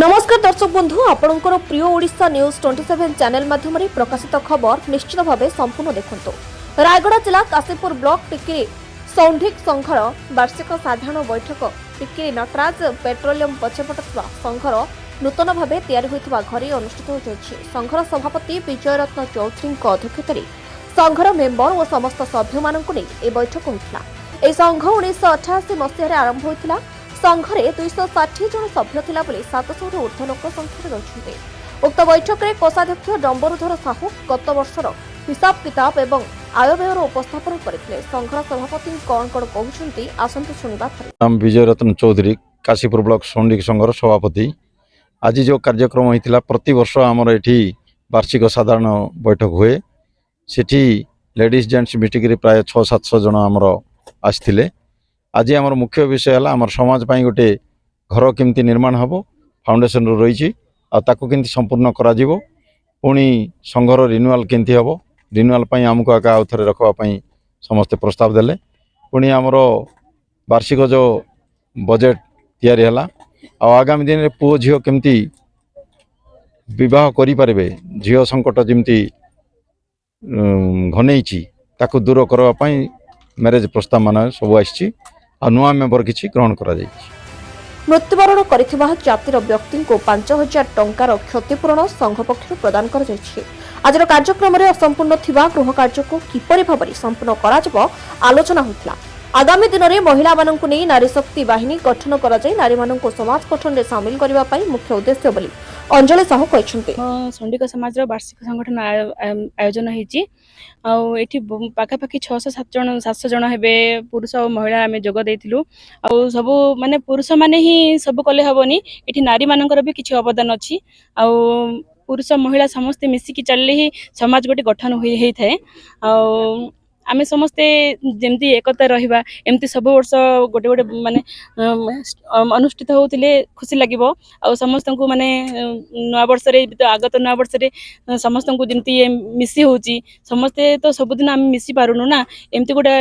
नमस्कार दर्शक बंधु आपणकर प्रिय ओडिशा न्यूज 27 चैनल माध्यम प्रकाशित खबर निश्चित भाव संपूर्ण देखंतु। रायगड़ा जिला काशीपुर ब्लॉक टिक्री सौंधिक संघर वार्षिक साधारण बैठक टिक्री नटराज पेट्रोलियम पछपट संघर नूतन भाव तैयारी होइतबा घरे अनुष्ठित होइछि। संघर सभापति विजयरत्न चौधरी अध्यक्षतार संघर मेंबर और समस्त सभ्य मानकु नै ए बैठक होइतला। ए संघ 1988 मसीह आरंभ होइतला। संघरे 260 जन सभ्य थिला बोली 700 ऊर्ध्व लोक संख्या रहिछन्ते। उक्त बैठक में कोषाध्यक्ष डंबरुधर साहू गत वर्षर हिसाब किताब एवं आय व्ययर उपस्थापन करथिले। संघर सभापति कौन कहउछन्ती आसंतु सुनिबा। नाम विजयरत्न चौधरी काशीपुर ब्लॉक सौंडिक संघर सभापति। आज जो कार्यक्रम होता प्रति वर्ष आमर एठी वार्षिक साधारण बैठक हुए सेठी लेडीज जेंट्स मीटिंग प्राय 600-700 जन आमर आसथिले। आज आमर मुख्य विषय है आमर समाज पाई गोटे घर केमती निर्माण हम फाउंडेशन रही केमती संपूर्ण करा पुणी संघर रिन्यूअल केमती हम रिन्यूअल आमको आका आउ थे रखापी समस्ते प्रस्ताव देले। पुणी आमर वार्षिक जो बजेट तैयारी है आगामी दिन में पुओ झील केमती विवाह करें झील संकट जमती घनई ताकू दूर करने मैरेज प्रस्ताव मान सब आसी नुआ मेम्बर किसी ग्रहण करा मृत्युवरण करिथिबा जातिर व्यक्ति को 5000 टंकार क्षतिपूरण संघ पक्षर प्रदान कर आज कार्यक्रम में असंपूर्ण थिबा गृह कार्य को किपरि भाबरे संपूर्ण करा आलोचना होइतला। आगामी दिन में महिला माननकु नै नारी शक्ति बाहिनी गठन करा जाय नारी माननकु समाज गठन में सामिल करबा पई मुख्य उद्देश्य बोली अंजलि साहू कहछन्ते। संडिक समाज वार्षिक संगठन आयोजन होईची एठी पाखापाखि 600-700 जन हेबे पुरुष और महिला आम जोग देइथिलु। आ सब माने पुरुष माने ही सब कले हबनी एठी नारी मानकर भी किछि अवदान अछि। आ पुरुष महिला समस्त मिसिकी चलले ही समाज गोटे गठन होई थाए। आमे समस्ते जेमती एकता रहिबा एमती सब वर्ष गोटे गोटे माने अनुष्ठित होतिले खुशी लागिबो। आ समस्त को माने नया वर्ष रे आगत नया वर्ष रे समस्त को जेमती मिसी होची समस्ते तो सब दिन आमे मिसी पारुनु ना एमती गोटे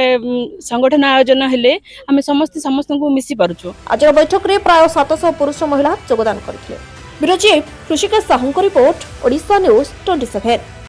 संगठन आयोजन हेले आमे समस्त को मिसी पारुछु। आज बैठक रे प्राय 700 पुरुष महिला योगदान करथिले। ब्यूरो चीफ ऋषिकेश साहू को रिपोर्ट ओडिशा न्यूज 27।